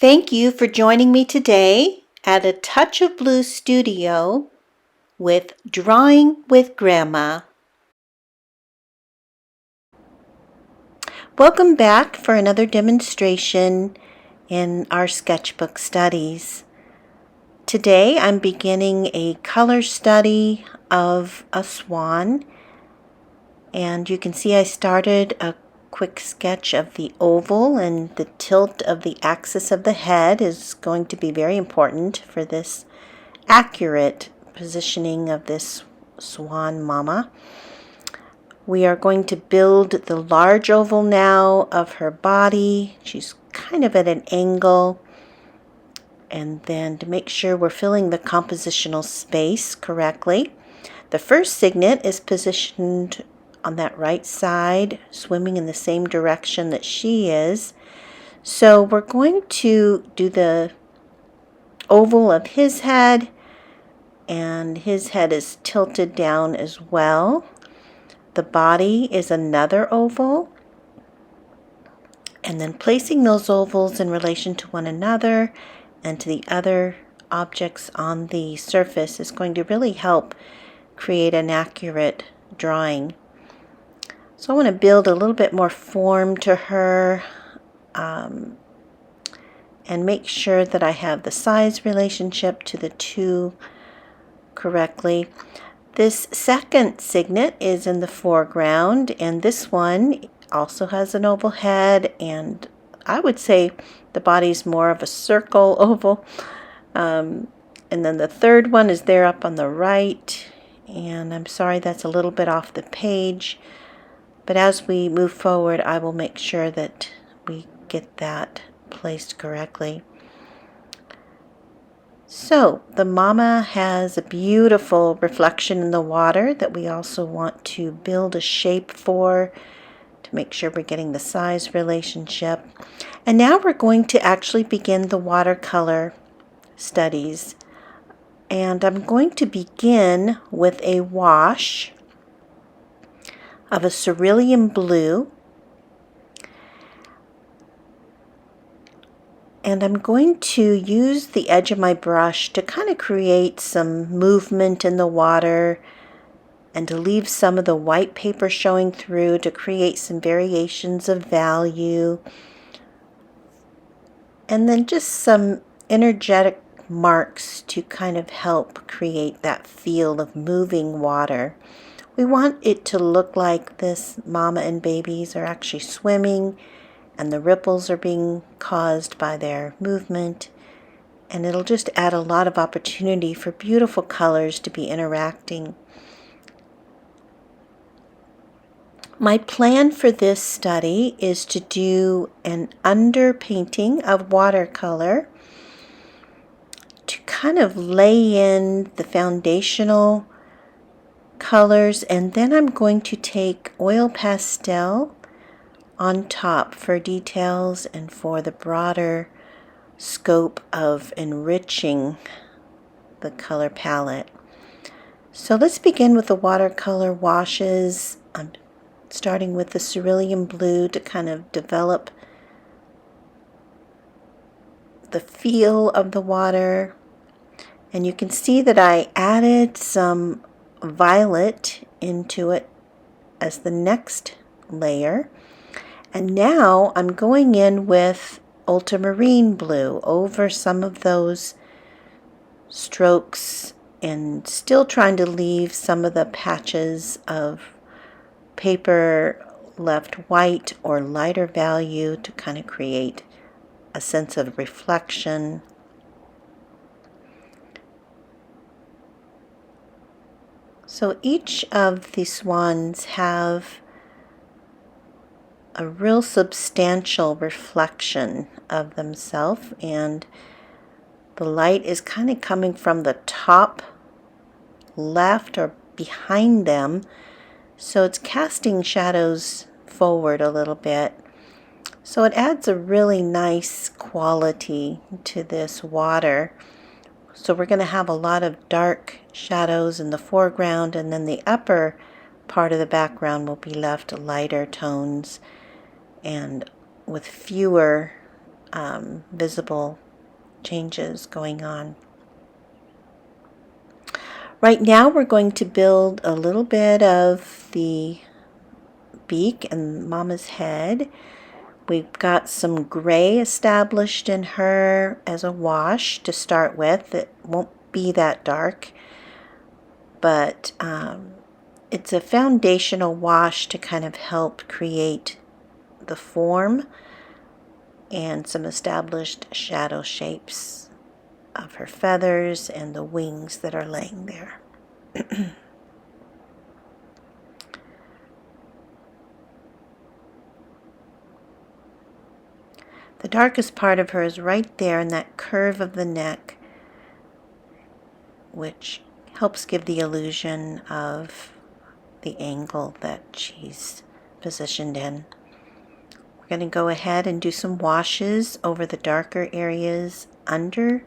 Thank you for joining me today at A Touch of Blue Studio with Drawing with Grandma. Welcome back for another demonstration in our sketchbook studies. Today I'm beginning a color study of a swan, and you can see I started a quick sketch of the oval, and the tilt of the axis of the head is going to be very important for this accurate positioning of this swan mama. We are going to build the large oval now of her body. She's kind of at an angle. And then to make sure we're filling the compositional space correctly, the first signet is positioned on that right side, swimming in the same direction that she is. So we're going to do the oval of his head, and his head is tilted down as well. The body is another oval, and then placing those ovals in relation to one another and to the other objects on the surface is going to really help create an accurate drawing. So I want to build a little bit more form to her and make sure that I have the size relationship to the two correctly. This second signet is in the foreground, and this one also has an oval head, and I would say the body's more of a circle oval. And then the third one is there up on the right, and I'm sorry that's a little bit off the page, but as we move forward I will make sure that we get that placed correctly. So the mama has a beautiful reflection in the water that we also want to build a shape for to make sure we're getting the size relationship. And now we're going to actually begin the watercolor studies. And I'm going to begin with a wash of a cerulean blue. And I'm going to use the edge of my brush to kind of create some movement in the water and to leave some of the white paper showing through to create some variations of value. And then just some energetic marks to kind of help create that feel of moving water. We want it to look like this mama and babies are actually swimming, and the ripples are being caused by their movement, and it'll just add a lot of opportunity for beautiful colors to be interacting. My plan for this study is to do an underpainting of watercolor to kind of lay in the foundational colors, and then I'm going to take oil pastel on top for details and for the broader scope of enriching the color palette. So let's begin with the watercolor washes. I'm starting with the cerulean blue to kind of develop the feel of the water. And you can see that I added some violet into it as the next layer. And now I'm going in with ultramarine blue over some of those strokes and still trying to leave some of the patches of paper left white or lighter value to kind of create a sense of reflection. So each of the swans have a real substantial reflection of themselves, and the light is kind of coming from the top left or behind them, so it's casting shadows forward a little bit. So it adds a really nice quality to this water. So we're going to have a lot of dark shadows in the foreground, and then the upper part of the background will be left lighter tones and with fewer visible changes going on. Right now we're going to build a little bit of the beak and Mama's head. We've got some gray established in her as a wash to start with. It won't be that dark, but it's a foundational wash to kind of help create the form and some established shadow shapes of her feathers and the wings that are laying there. The darkest part of her is right there in that curve of the neck, which helps give the illusion of the angle that she's positioned in. We're going to go ahead and do some washes over the darker areas under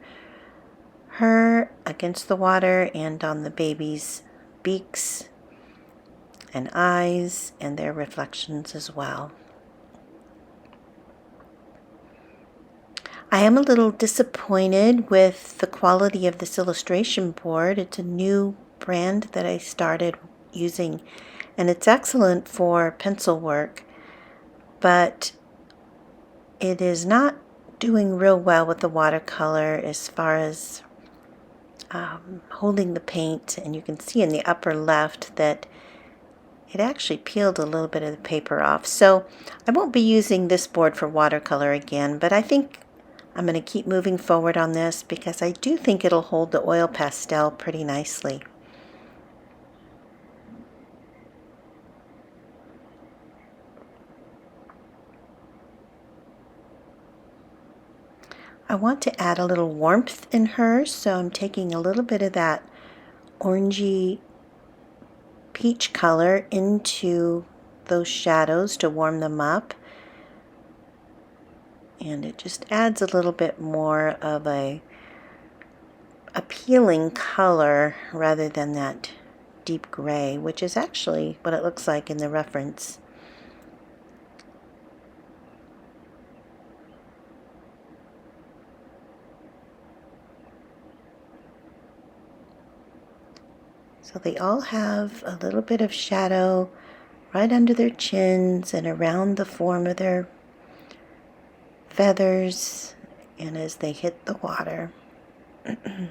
her against the water and on the baby's beaks and eyes and their reflections as well. I am a little disappointed with the quality of this illustration board. It's a new brand that I started using, and it's excellent for pencil work, but it is not doing real well with the watercolor as far as holding the paint. And you can see in the upper left that it actually peeled a little bit of the paper off. So I won't be using this board for watercolor again, but I think I'm going to keep moving forward on this because I do think it'll hold the oil pastel pretty nicely. I want to add a little warmth in her, so I'm taking a little bit of that orangey peach color into those shadows to warm them up. And it just adds a little bit more of a appealing color rather than that deep gray, which is actually what it looks like in the reference. So they all have a little bit of shadow right under their chins and around the form of their feathers and as they hit the water. I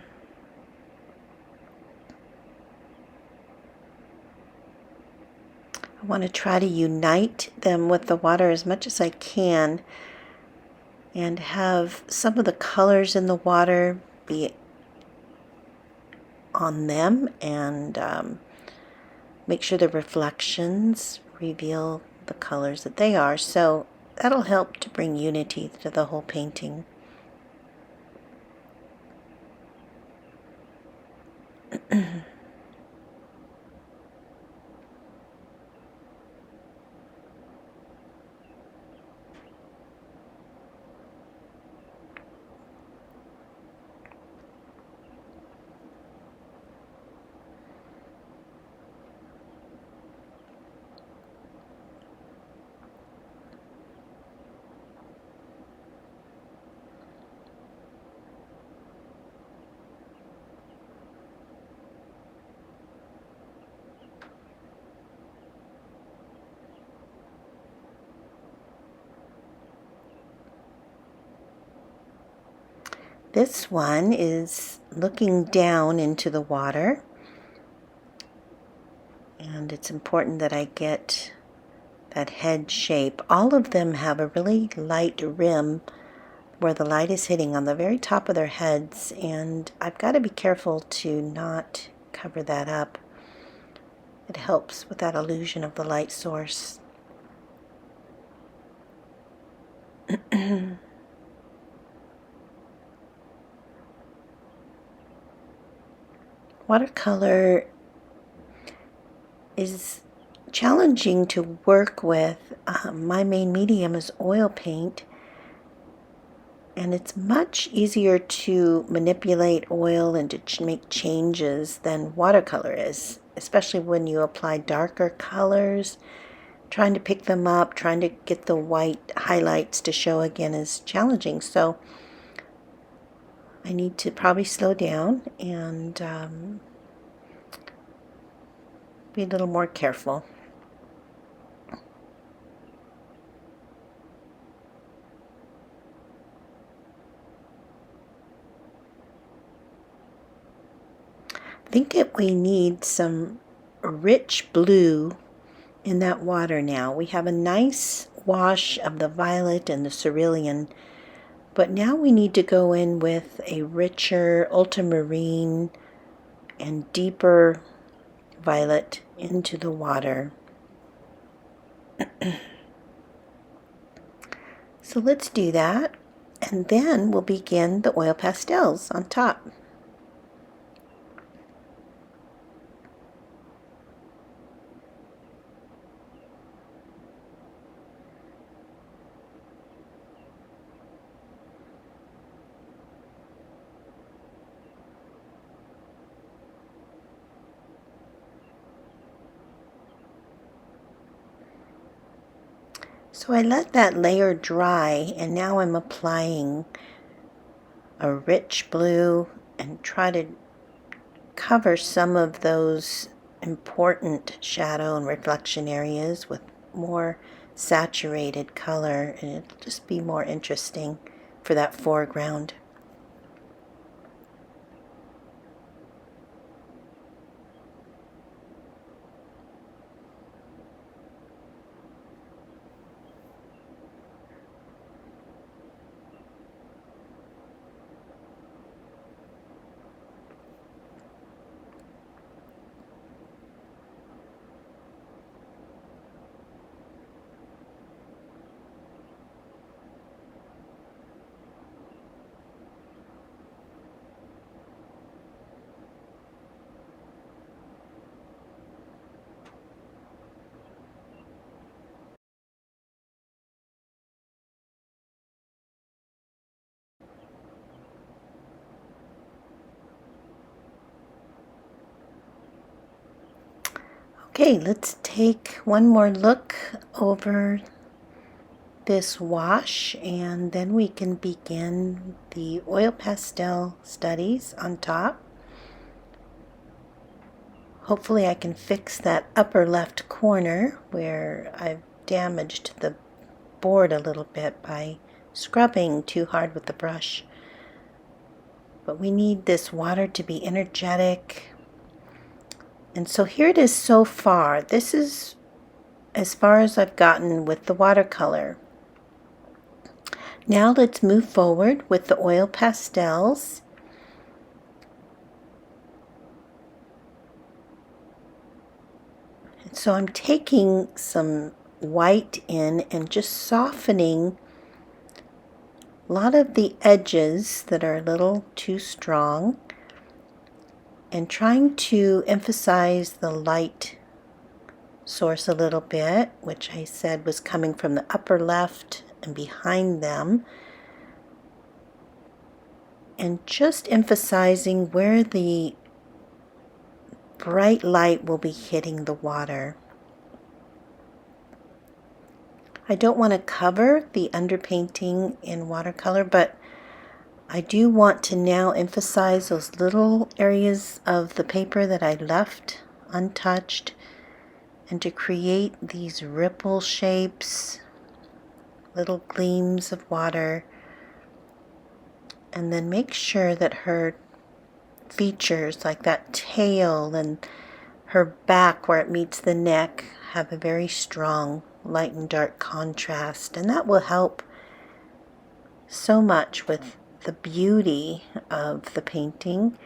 want to try to unite them with the water as much as I can and have some of the colors in the water be on them and make sure the reflections reveal the colors that they are. So that'll help to bring unity to the whole painting. This one is looking down into the water, and it's important that I get that head shape. All of them have a really light rim where the light is hitting on the very top of their heads, and I've got to be careful to not cover that up. It helps with that illusion of the light source. Watercolor is challenging to work with. My main medium is oil paint, and it's much easier to manipulate oil and to make changes than watercolor is, especially when you apply darker colors. trying to pick them up, trying to get the white highlights to show again is challenging. So I need to probably slow down and be a little more careful. I think that we need some rich blue in that water now. We have a nice wash of the violet and the cerulean, but now we need to go in with a richer ultramarine and deeper violet into the water. So let's do that, and then we'll begin the oil pastels on top. So I let that layer dry, and now I'm applying a rich blue and try to cover some of those important shadow and reflection areas with more saturated color, and it'll just be more interesting for that foreground. Okay, let's take one more look over this wash, and then we can begin the oil pastel studies on top. Hopefully I can fix that upper left corner where I've damaged the board a little bit by scrubbing too hard with the brush. But we need this water to be energetic. And so here it is so far. This is as far as I've gotten with the watercolor. Now let's move forward with the oil pastels. And so I'm taking some white in and just softening a lot of the edges that are a little too strong, and trying to emphasize the light source a little bit, which I said was coming from the upper left and behind them, and just emphasizing where the bright light will be hitting the water. I don't want to cover the underpainting in watercolor, but I do want to now emphasize those little areas of the paper that I left untouched, and to create these ripple shapes, little gleams of water, and then make sure that her features, like that tail and her back where it meets the neck, have a very strong light and dark contrast, and that will help so much with the beauty of the painting,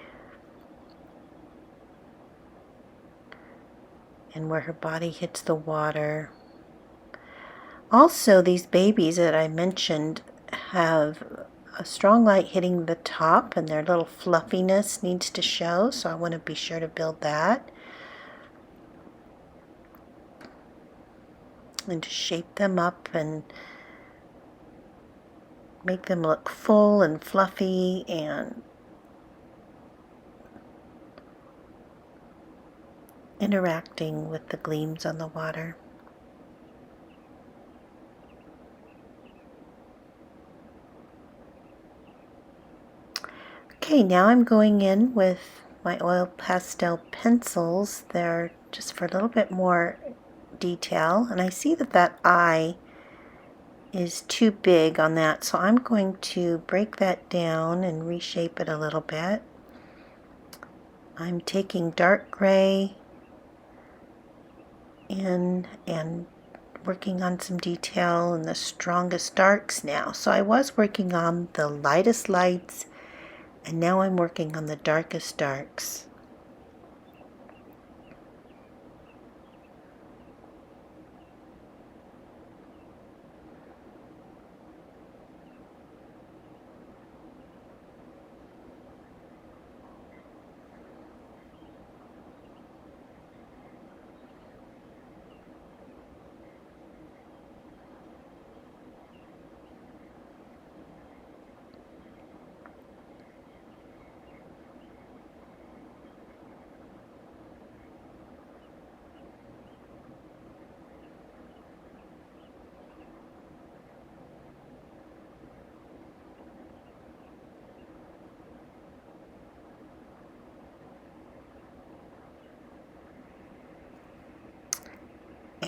and where her body hits the water. Also, these babies that I mentioned have a strong light hitting the top, and their little fluffiness needs to show, so I want to be sure to build that and to shape them up and make them look full and fluffy and interacting with the gleams on the water. Okay, now I'm going in with my oil pastel pencils. They're just for a little bit more detail, and I see that that eye is too big on that, so I'm going to break that down and reshape it a little bit. I'm taking dark gray in and working on some detail in the strongest darks now. So I was working on the lightest lights, and now I'm working on the darkest darks.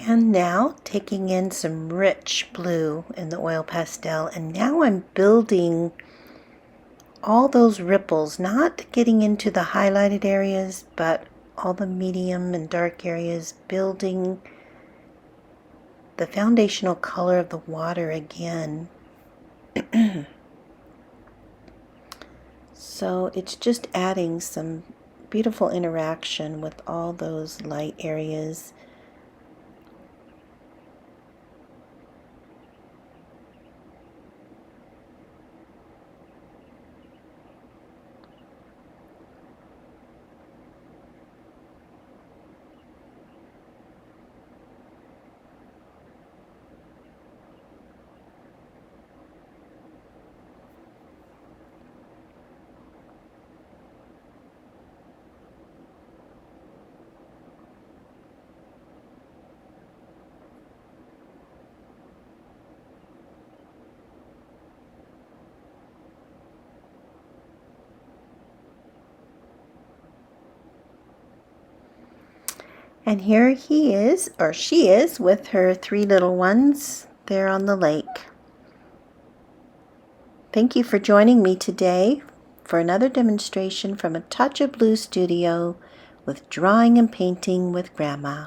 And now taking in some rich blue in the oil pastel, and now I'm building all those ripples, not getting into the highlighted areas, but all the medium and dark areas, building the foundational color of the water again. So it's just adding some beautiful interaction with all those light areas. And here he is, or she is, with her 3 little ones there on the lake. Thank you for joining me today for another demonstration from A Touch of Blue Studio with drawing and painting with Grandma.